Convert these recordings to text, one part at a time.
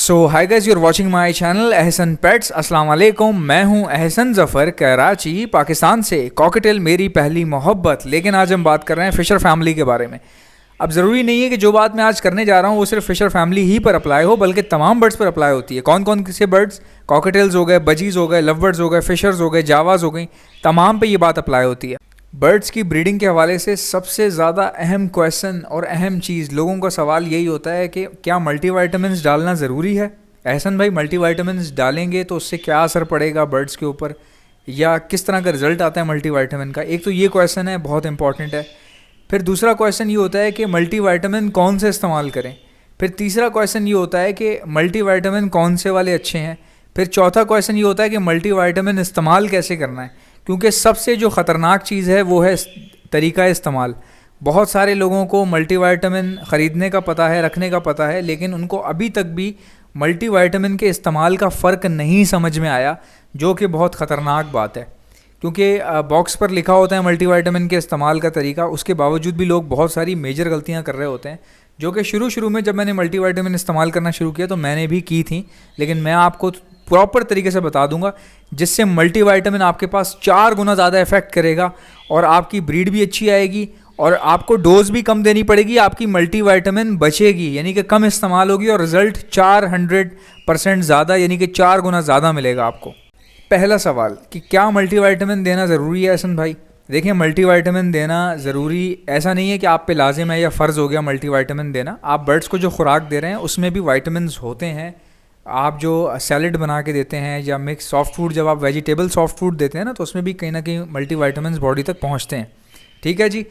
So hi guys, you are watching my channel Ehsan pets. अस्सलाम वालेकुम। मैं हूं एहसन ज़फ़र, कराची पाकिस्तान से। कॉकटेल मेरी पहली मोहब्बत। लेकिन आज हम बात कर रहे हैं फ़िशर फैमिली के बारे में। अब ज़रूरी नहीं है कि जो बात मैं आज करने जा रहा हूं वो सिर्फ फ़िशर फैमिली ही पर अप्लाई हो, बल्कि तमाम बर्ड्स पर अप्लाई होती है। कौन कौन से बर्ड्स? कॉकटेल्स हो गए, बजीज़ हो गए, लव बर्ड्स हो गए, फ़िशर्स हो गए, जावाज़ हो गई, तमाम पे ये बात अप्लाई होती है। बर्ड्स की ब्रीडिंग के हवाले से सबसे ज़्यादा अहम क्वेश्चन और अहम चीज़, लोगों का सवाल यही होता है कि क्या मल्टीविटामिन्स डालना ज़रूरी है? एहसन भाई, मल्टीविटामिन्स डालेंगे तो उससे क्या असर पड़ेगा बर्ड्स के ऊपर, या किस तरह का रिजल्ट आता है मल्टीविटामिन का? एक तो ये क्वेश्चन है, बहुत इंपॉर्टेंट है। फिर दूसरा क्वेश्चन ये होता है कि मल्टीविटामिन कौन से इस्तेमाल करें। फिर तीसरा क्वेश्चन ये होता है कि मल्टीविटामिन कौन से वाले अच्छे हैं। फिर चौथा क्वेश्चन ये होता है कि मल्टीविटामिन इस्तेमाल कैसे करना है, क्योंकि सबसे जो ख़तरनाक चीज़ है वो है तरीका इस्तेमाल। बहुत सारे लोगों को मल्टीविटामिन ख़रीदने का पता है, रखने का पता है, लेकिन उनको अभी तक भी मल्टीविटामिन के इस्तेमाल का फ़र्क नहीं समझ में आया, जो कि बहुत ख़तरनाक बात है। क्योंकि बॉक्स पर लिखा होता है मल्टीविटामिन के इस्तेमाल का तरीका, उसके बावजूद भी लोग बहुत सारी मेजर गलतियां कर रहे होते हैं, जो कि शुरू में जब मैंने मल्टीविटामिन इस्तेमाल करना शुरू किया तो मैंने भी की थी। लेकिन मैं आपको प्रॉपर तरीके से बता दूंगा, जिससे मल्टीविटामिन आपके पास 4 गुना ज़्यादा इफेक्ट करेगा और आपकी ब्रीड भी अच्छी आएगी और आपको डोज भी कम देनी पड़ेगी, आपकी मल्टीविटामिन बचेगी, यानी कि कम इस्तेमाल होगी और रिज़ल्ट 400% ज़्यादा, यानी कि 4 गुना ज़्यादा मिलेगा आपको। पहला सवाल कि क्या मल्टीविटामिन देना ज़रूरी है एहसन भाई? देखिए, मल्टीविटामिन देना ज़रूरी ऐसा नहीं है कि आप पे लाजिम है या फ़र्ज़ हो गया मल्टीविटामिन देना। आप बर्ड्स को जो खुराक दे रहे हैं उसमें भी विटामिन्स होते हैं। आप जो सैलड बना के देते हैं या मिक्स सॉफ्ट फूड, जब आप वेजिटेबल सॉफ्ट फूड देते हैं ना, तो उसमें भी कहीं ना कहीं मल्टीविटामिन्स बॉडी तक पहुँचते हैं। ठीक है जी।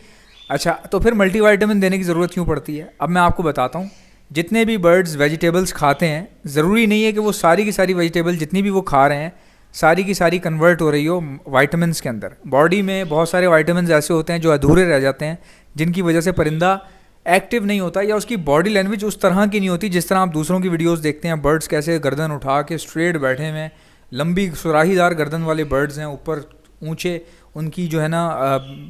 अच्छा, तो फिर मल्टीविटामिन देने की ज़रूरत क्यों पड़ती है? अब मैं आपको बताता हूँ। जितने भी बर्ड्स वेजिटेबल्स खाते हैं, ज़रूरी नहीं है कि वो सारी की सारी वेजिटेबल जितनी भी वो खा रहे हैं सारी की सारी कन्वर्ट हो रही हो विटामिन्स के अंदर। बॉडी में बहुत सारे विटामिन्स ऐसे होते हैं जो अधूरे रह जाते हैं, जिनकी वजह से परिंदा एक्टिव नहीं होता या उसकी बॉडी लैंग्वेज उस तरह की नहीं होती जिस तरह आप दूसरों की वीडियोस देखते हैं। बर्ड्स कैसे गर्दन उठा के स्ट्रेट बैठे हुए, लंबी सुराहीदार गर्दन वाले बर्ड्स हैं, ऊपर ऊंचे, उनकी जो है ना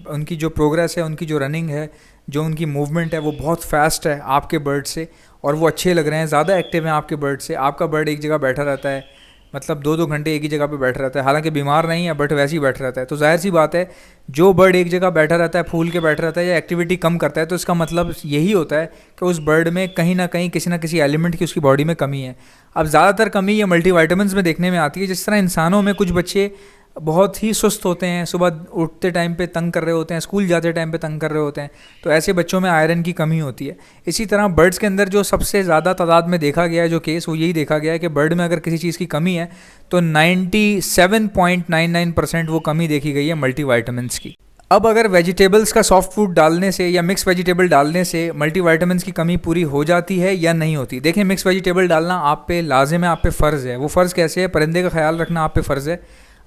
उनकी जो प्रोग्रेस है, उनकी जो रनिंग है, जो उनकी मूवमेंट है वो बहुत फास्ट है आपके बर्ड से, और वो अच्छे लग रहे हैं, ज़्यादा एक्टिव हैं आपके बर्ड से। आपका बर्ड एक जगह बैठा रहता है, मतलब 2-2 घंटे एक ही जगह पे बैठा रहता है, हालांकि बीमार नहीं है बट वैसे ही बैठा रहता है। तो जाहिर सी बात है, जो बर्ड एक जगह बैठा रहता है, फूल के बैठा रहता है या एक्टिविटी कम करता है, तो इसका मतलब यही होता है कि उस बर्ड में कहीं ना कहीं किसी ना किसी एलिमेंट की उसकी बॉडी में कमी है। अब ज़्यादातर कमी ये मल्टीविटामिन्स में देखने में आती है। जिस तरह इंसानों में कुछ बच्चे बहुत ही सुस्त होते हैं, सुबह उठते टाइम पे तंग कर रहे होते हैं, स्कूल जाते टाइम पे तंग कर रहे होते हैं, तो ऐसे बच्चों में आयरन की कमी होती है। इसी तरह बर्ड्स के अंदर जो सबसे ज़्यादा तादाद में देखा गया है जो केस, वो यही देखा गया है कि बर्ड में अगर किसी चीज़ की कमी है तो 97.99% वो कमी देखी गई है मल्टीविटामिन्स की। अब अगर वेजिटेबल्स का सॉफ्ट फूड डालने से या मिक्स वेजिटेबल डालने से मल्टीविटामिन्स की कमी पूरी हो जाती है या नहीं होती? देखिए, मिक्स वेजिटेबल डालना आप पे लाजिम है, आप पे फ़र्ज़ है। वो फ़र्ज़ कैसे है? परिंदे का ख्याल रखना आप पे फ़र्ज़ है।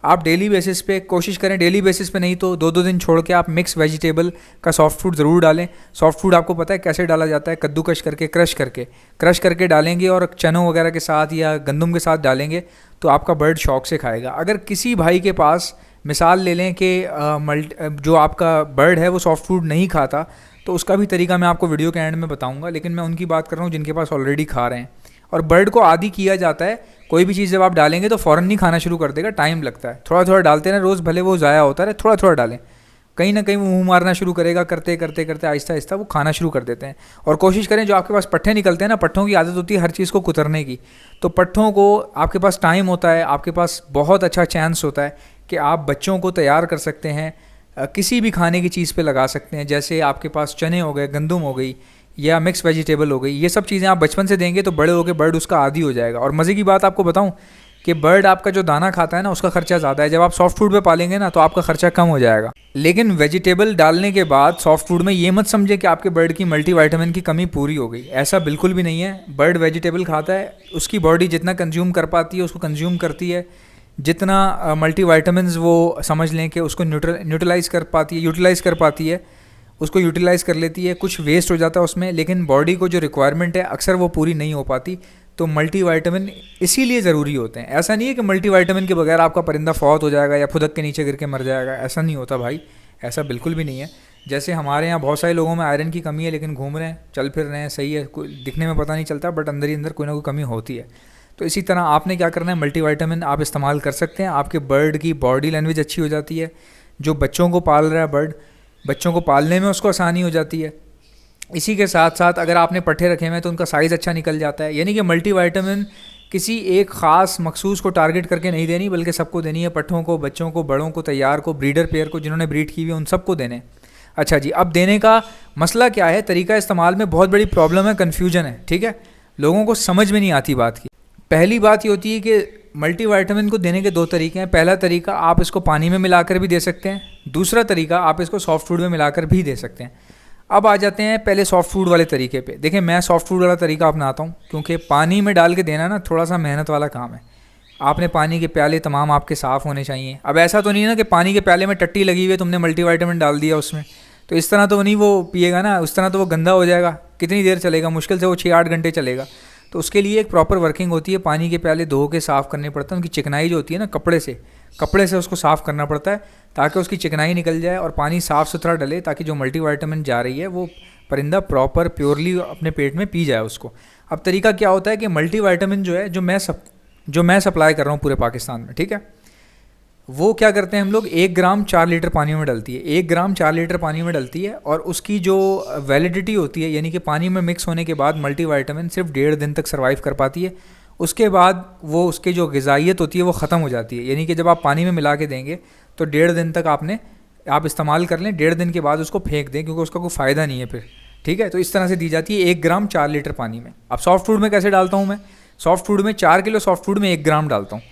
आप डेली बेसिस पे कोशिश करें, डेली बेसिस पे नहीं तो 2-2 दिन छोड़ के आप मिक्स वेजिटेबल का सॉफ्ट फूड ज़रूर डालें। सॉफ्ट फूड आपको पता है कैसे डाला जाता है? कद्दूकश करके, क्रश करके डालेंगे और चनों वगैरह के साथ या गंदम के साथ डालेंगे तो आपका बर्ड शौक से खाएगा। अगर किसी भाई के पास, मिसाल ले लें कि जो आपका बर्ड है वो सॉफ्ट फूड नहीं खाता, तो उसका भी तरीका मैं आपको वीडियो के एंड में बताऊँगा, लेकिन मैं उनकी बात कर रहा हूँ जिनके पास ऑलरेडी खा रहे हैं। और बर्ड को आदी किया जाता है, कोई भी चीज़ जब आप डालेंगे तो फ़ौरन नहीं खाना शुरू कर देगा, टाइम लगता है। थोड़ा थोड़ा डालते रहें रोज़, भले वो ज़ाया होता है, थोड़ा थोड़ा डालें। कहीं ना कहीं वो मुँह मारना शुरू करेगा, करते करते करते आहिस्ता आहिस्ता वो खाना शुरू कर देते हैं। और कोशिश करें, जो आपके पास पट्ठे निकलते हैं ना, पट्ठों की आदत होती है हर चीज़ को कुतरने की, तो पट्ठों को, आपके पास टाइम होता है, आपके पास बहुत अच्छा चांस होता है कि आप बच्चों को तैयार कर सकते हैं, किसी भी खाने की चीज़ पे लगा सकते हैं। जैसे आपके पास चने हो गए, गंदम हो गई या मिक्स वेजिटेबल हो गई, ये सब चीज़ें आप बचपन से देंगे तो बड़े होकर बर्ड उसका आदी हो जाएगा। और मज़े की बात आपको बताऊं कि बर्ड आपका जो दाना खाता है ना, उसका खर्चा ज़्यादा है। जब आप सॉफ्ट फूड पे पालेंगे ना तो आपका खर्चा कम हो जाएगा। लेकिन वेजिटेबल डालने के बाद सॉफ्ट फूड में ये मत समझे कि आपके बर्ड की मल्टीविटामिन की कमी पूरी हो गई, ऐसा बिल्कुल भी नहीं है। बर्ड वेजिटेबल खाता है, उसकी बॉडी जितना कंज्यूम कर पाती है उसको कंज्यूम करती है, जितना मल्टीविटामिन्स वो समझ लें कि उसको यूटिलाइज़ कर पाती है, उसको यूटिलाइज़ कर लेती है। कुछ वेस्ट हो जाता है उसमें, लेकिन बॉडी को जो रिक्वायरमेंट है अक्सर वो पूरी नहीं हो पाती। तो मल्टीविटामिन इसीलिए ज़रूरी होते हैं। ऐसा नहीं है कि मल्टीविटामिन के बगैर आपका परिंदा फौत हो जाएगा या फुदक के नीचे गिर के मर जाएगा, ऐसा नहीं होता भाई, ऐसा बिल्कुल भी नहीं है। जैसे हमारे यहाँ बहुत सारे लोगों में आयरन की कमी है लेकिन घूम रहे हैं, चल फिर रहे हैं, सही है, कोई दिखने में पता नहीं चलता, बट अंदर ही अंदर कोई ना कोई कमी होती है। तो इसी तरह आपने क्या करना है, मल्टीविटामिन आप इस्तेमाल कर सकते हैं। आपके बर्ड की बॉडी लैंग्वेज अच्छी हो जाती है। जो बच्चों को पाल रहा है बर्ड, बच्चों को पालने में उसको आसानी हो जाती है। इसी के साथ साथ अगर आपने पट्ठे रखे हुए हैं तो उनका साइज़ अच्छा निकल जाता है। यानी कि मल्टीविटामिन किसी एक ख़ास मखसूस को टारगेट करके नहीं देनी, बल्कि सबको देनी है, पट्ठों को, बच्चों को, बड़ों को, तैयार को, ब्रीडर पेयर को, जिन्होंने ब्रीड की हुई है उन सबको देने। अच्छा जी, अब देने का मसला क्या है, तरीका इस्तेमाल में बहुत बड़ी प्रॉब्लम है, कन्फ्यूजन है। ठीक है, लोगों को समझ में नहीं आती बात की। पहली बात ये होती है कि मल्टीविटामिन को देने के दो तरीके हैं। पहला तरीका, आप इसको पानी में मिलाकर भी दे सकते हैं। दूसरा तरीका, आप इसको सॉफ्ट फूड में मिलाकर भी दे सकते हैं। अब आ जाते हैं पहले सॉफ्ट फूड वाले तरीके पे। देखिए, मैं सॉफ्ट फूड वाला तरीका अपनाता हूँ, क्योंकि पानी में डाल के देना ना थोड़ा सा मेहनत वाला काम है। आपने पानी के प्याले तमाम आपके साफ़ होने चाहिए। अब ऐसा तो नहीं है ना कि पानी के प्याले में टट्टी लगी हुई है, तुमने मल्टीविटामिन डाल दिया उसमें, तो इस तरह तो नहीं वो पिएगा ना, उस तरह तो वो गंदा हो जाएगा। कितनी देर चलेगा, मुश्किल से वो 6-8 घंटे चलेगा। तो उसके लिए एक प्रॉपर वर्किंग होती है। पानी के प्याले धो के साफ़ करने पड़ते हैं, उनकी चिकनाई जो होती है ना, कपड़े से उसको साफ़ करना पड़ता है, ताकि उसकी चिकनाई निकल जाए और पानी साफ़ सुथरा डले, ताकि जो मल्टीविटामिन जा रही है वो परिंदा प्रॉपर प्योरली अपने पेट में पी जाए उसको। अब तरीका क्या होता है कि मल्टीविटामिन जो है, जो मैं सप्लाई कर रहा हूँ पूरे पाकिस्तान में, ठीक है, वो क्या करते हैं हम लोग, 1 ग्राम 4 लीटर पानी में डलती है। 1 ग्राम 4 लीटर पानी में डलती है, और उसकी जो वैलिडिटी होती है, यानी कि पानी में मिक्स होने के बाद मल्टीविटामिन सिर्फ 1.5 दिन तक सर्वाइव कर पाती है। उसके बाद वो उसकी जो ग़िज़ाइयत होती है वो ख़त्म हो जाती है। यानी कि जब आप पानी में मिला के देंगे तो 1.5 दिन तक आप इस्तेमाल कर लें, 1.5 दिन के बाद उसको फेंक दें, क्योंकि उसका कोई फ़ायदा नहीं है फिर। ठीक है, तो इस तरह से दी जाती है 1 ग्राम 4 लीटर पानी में। अब सॉफ्ट फूड में कैसे डालता हूँ मैं, सॉफ्ट फूड में 4 किलो सॉफ्ट फूड में 1 ग्राम डालता हूँ।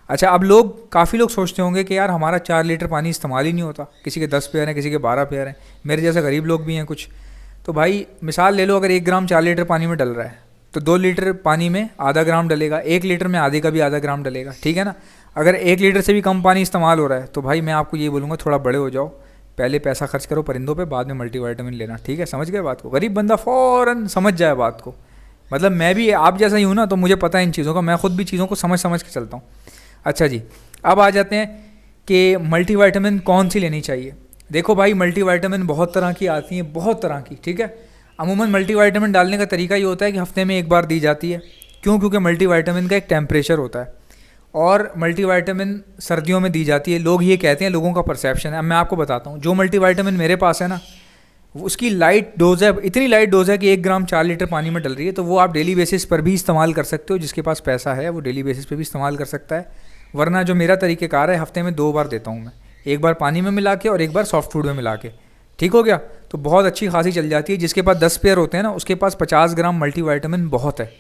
अच्छा, अब काफ़ी लोग सोचते होंगे कि यार हमारा 4 लीटर पानी इस्तेमाल ही नहीं होता, किसी के 10 पेयर हैं, किसी के 12 पेयर हैं, मेरे जैसे गरीब लोग भी हैं कुछ। तो भाई मिसाल ले लो, अगर 1 ग्राम 4 लीटर पानी में डल रहा है तो 2 लीटर पानी में आधा ग्राम डलेगा, 1 लीटर में आधे का भी आधा ग्राम डलेगा। ठीक है ना। अगर 1 लीटर से भी कम पानी इस्तेमाल हो रहा है तो भाई मैं आपको ये बोलूँगा, थोड़ा बड़े हो जाओ, पहले पैसा खर्च करो परिंदों पे, बाद में मल्टीविटामिन लेना। ठीक है, समझ गए बात को। गरीब बंदा फ़ौरन समझ जाए बात को। मतलब मैं भी आप जैसा ही हूँ ना, तो मुझे पता है इन चीज़ों का, मैं ख़ुद भी चीज़ों को समझ समझ के चलता हूँ। अच्छा जी, अब आ जाते हैं कि मल्टीविटामिन कौन सी लेनी चाहिए। देखो भाई, मल्टीविटामिन बहुत तरह की आती हैं, बहुत तरह की। ठीक है, अमूमन मल्टीविटामिन डालने का तरीका ये होता है कि हफ्ते में 1 बार दी जाती है। क्यों? क्योंकि मल्टीविटामिन का एक टेम्परेचर होता है, और मल्टीविटामिन सर्दियों में दी जाती है। लोग ये कहते हैं, लोगों का परसेप्शन है। अब मैं आपको बताता हूँ, जो मल्टीविटामिन मेरे पास है ना, उसकी लाइट डोज है, इतनी लाइट डोज है कि 1 ग्राम 4 लीटर पानी में डल रही है। तो वो आप डेली बेसिस पर भी इस्तेमाल कर सकते हो। जिसके पास पैसा है वो डेली बेसिस पर भी इस्तेमाल कर सकता है। वरना जो मेरा तरीक़ेकार है, हफ्ते में 2 बार देता हूँ मैं, 1 बार पानी में मिला के और 1 बार सॉफ्ट फूड में मिला के। ठीक हो गया, तो बहुत अच्छी खासी चल जाती है। जिसके पास 10 पेयर होते हैं ना, उसके पास 50 ग्राम मल्टीविटामिन बहुत है।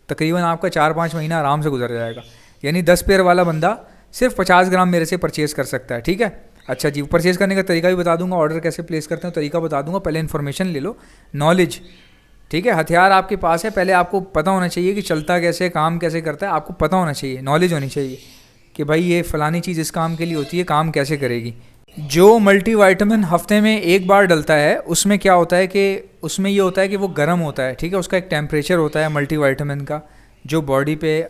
तकरीबन आपका 4-5 महीना आराम से गुजर जाएगा। यानी 10 पेयर वाला बंदा सिर्फ 50 ग्राम मेरे से परचेज़ कर सकता है। ठीक है। अच्छा जी, परचेज़ करने का तरीका भी बता दूंगा, ऑर्डर कैसे प्लेस करते हैं तरीका बता दूंगा। पहले इन्फॉर्मेशन ले लो, नॉलेज। ठीक है, हथियार आपके पास है, पहले आपको पता होना चाहिए कि चलता कैसे, काम कैसे करता है, आपको पता होना चाहिए, नॉलेज होनी चाहिए कि भाई ये फ़लानी चीज़ इस काम के लिए होती है, काम कैसे करेगी। जो मल्टीविटामिन हफ्ते में 1 बार डलता है, उसमें क्या होता है कि उसमें ये होता है कि वो गर्म होता है। ठीक है, उसका एक टेम्परेचर होता है मल्टीविटामिन का, जो बॉडी पे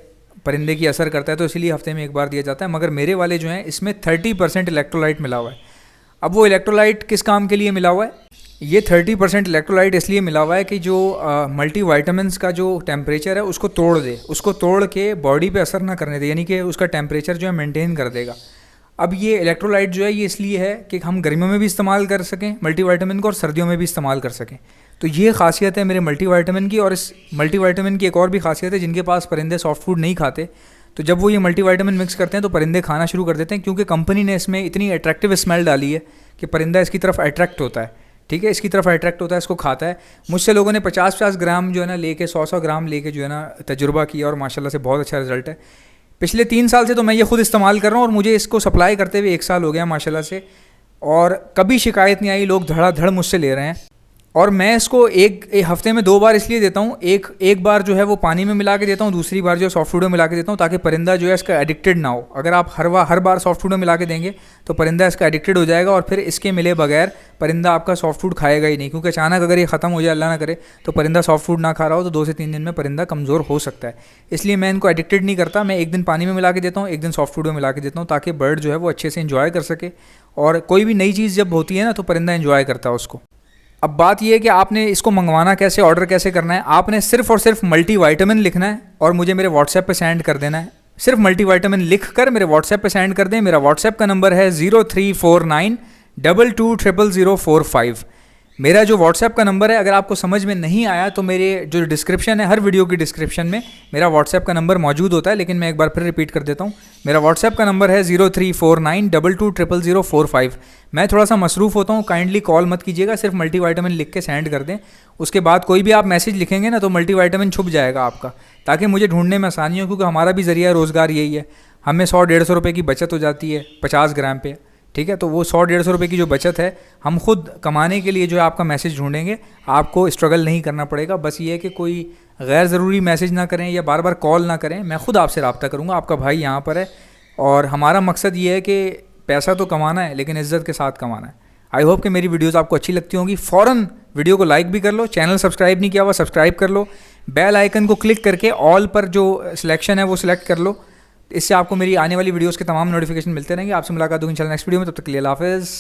परिंदे की असर करता है, तो इसीलिए हफ्ते में 1 बार दिया जाता है। मगर मेरे वाले जो हैं, इसमें 30% इलेक्ट्रोलाइट मिला हुआ है। अब वो इलेक्ट्रोलाइट किस काम के लिए मिला हुआ है? ये 30% इलेक्ट्रोलाइट इसलिए मिला हुआ है कि जो मल्टीविटामिन्स का जो टेम्परेचर है उसको तोड़ दे, उसको तोड़ के बॉडी पे असर ना करने दे, यानी कि उसका टेम्परेचर जो है मेंटेन कर देगा। अब ये इलेक्ट्रोलाइट जो है ये इसलिए है कि हम गर्मियों में भी इस्तेमाल कर सकें मल्टीविटामिन को, और सर्दियों में भी इस्तेमाल कर सकें। तो ये खासियत है मेरे मल्टीविटामिन की। और इस मल्टीविटामिन की एक और भी खासियत है, जिनके पास परिंदे सॉफ्ट फूड नहीं खाते, तो जब वो ये मल्टीविटामिन मिक्स करते हैं तो परिंदे खाना शुरू कर देते हैं, क्योंकि कंपनी ने इसमें इतनी अट्रैक्टिव स्मेल डाली है कि परिंदा इसकी तरफ अट्रैक्ट होता है। ठीक है, इसकी तरफ अट्रैक्ट होता है, इसको खाता है। मुझसे लोगों ने 50-50 ग्राम जो है ना लेके, 100-100 ग्राम लेके जो है ना तजुर्बा किया, और माशाल्लाह से बहुत अच्छा रिजल्ट है। पिछले 3 साल से तो मैं ये खुद इस्तेमाल कर रहा हूँ, और मुझे इसको सप्लाई करते हुए 1 साल हो गया माशाल्लाह से, और कभी शिकायत नहीं आई। लोग धड़ाधड़ मुझसे ले रहे हैं। और मैं इसको एक हफ्ते में 2 बार इसलिए देता हूँ, एक बार जो है वो पानी में मिला के देता हूँ, दूसरी बार जो सॉफ्ट फूड में मिला के देता हूँ, ताकि परिंदा जो है इसका एडिक्टेड ना हो। अगर आप हर बार सॉफ्ट फूड में मिला के देंगे तो परिंदा इसका एडिक्टेड हो जाएगा और फिर इसके मिले बगैर परिंदा आपका सॉफ्ट फूड खाएगा ही नहीं, क्योंकि अचानक अगर ये ख़त्म हो जाए, अल्लाह ना करे, तो परिंदा सॉफ्ट फूड ना खा रहा हो तो 2 से 3 दिन में परिंदा कमज़ोर हो सकता है। इसलिए मैं इनको एडिक्टेड नहीं करता, मैं एक दिन पानी में मिला के देता हूँ, एक दिन सॉफ्ट फूड में मिला के देता हूँ, ताकि बर्ड जो है वो अच्छे से इन्जॉय कर सके। और कोई भी नई चीज़ जब होती है ना तो परिंदा इन्जॉय करता है उसको। अब बात यह है कि आपने इसको मंगवाना कैसे, ऑर्डर कैसे करना है। आपने सिर्फ और सिर्फ मल्टीवाइटामिन लिखना है और मुझे मेरे व्हाट्सएप पे सेंड कर देना है। सिर्फ मल्टीवाइटामिन लिख कर मेरे व्हाट्सएप पे सेंड कर दें। मेरा व्हाट्सएप का नंबर है 0349220045। मेरा जो व्हाट्सएप का नंबर है, अगर आपको समझ में नहीं आया तो मेरे जो डिस्क्रिप्शन है, हर वीडियो की डिस्क्रिप्शन में मेरा व्हाट्सएप का नंबर मौजूद होता है, लेकिन मैं एक बार फिर रिपीट कर देता हूँ। मेरा व्हाट्सएप का नंबर है 0349220045। मैं थोड़ा सा मसरूफ़ होता हूँ, काइंडली कॉल मत कीजिएगा, सिर्फ मल्टीवाइटामिन लिख के सेंड कर दें। उसके बाद कोई भी आप मैसेज लिखेंगे ना तो मल्टीवाइटामिन छुप जाएगा आपका, ताकि मुझे ढूंढने में आसानी हो, क्योंकि हमारा भी ज़रिया रोज़गार यही है। हमें 100-150 रुपये की बचत हो जाती है 50 ग्राम पे, ठीक है। तो वो 100-150 रुपये की जो बचत है, हम खुद कमाने के लिए जो है आपका मैसेज ढूंढेंगे, आपको स्ट्रगल नहीं करना पड़ेगा। बस ये है कि कोई गैर ज़रूरी मैसेज ना करें या बार बार कॉल ना करें। मैं खुद आपसे रब्ता करूँगा, आपका भाई यहाँ पर है, और हमारा मकसद ये है कि पैसा तो कमाना है लेकिन इज़्ज़त के साथ कमाना है। आई होप कि मेरी वीडियोज़ आपको अच्छी लगती होंगी। फ़ौरन वीडियो को लाइक भी कर लो, चैनल सब्सक्राइब नहीं किया हुआ सब्सक्राइब कर लो, बेल आइकन को क्लिक करके ऑल पर जो सिलेक्शन है वो सिलेक्ट कर लो। इससे आपको मेरी आने वाली वीडियोस के तमाम नोटिफिकेशन मिलते रहेंगे। आपसे मुलाकात होगी इंशाल्लाह नेक्स्ट वीडियो में, तब तक के लिए अल्लाह हाफ़िज़।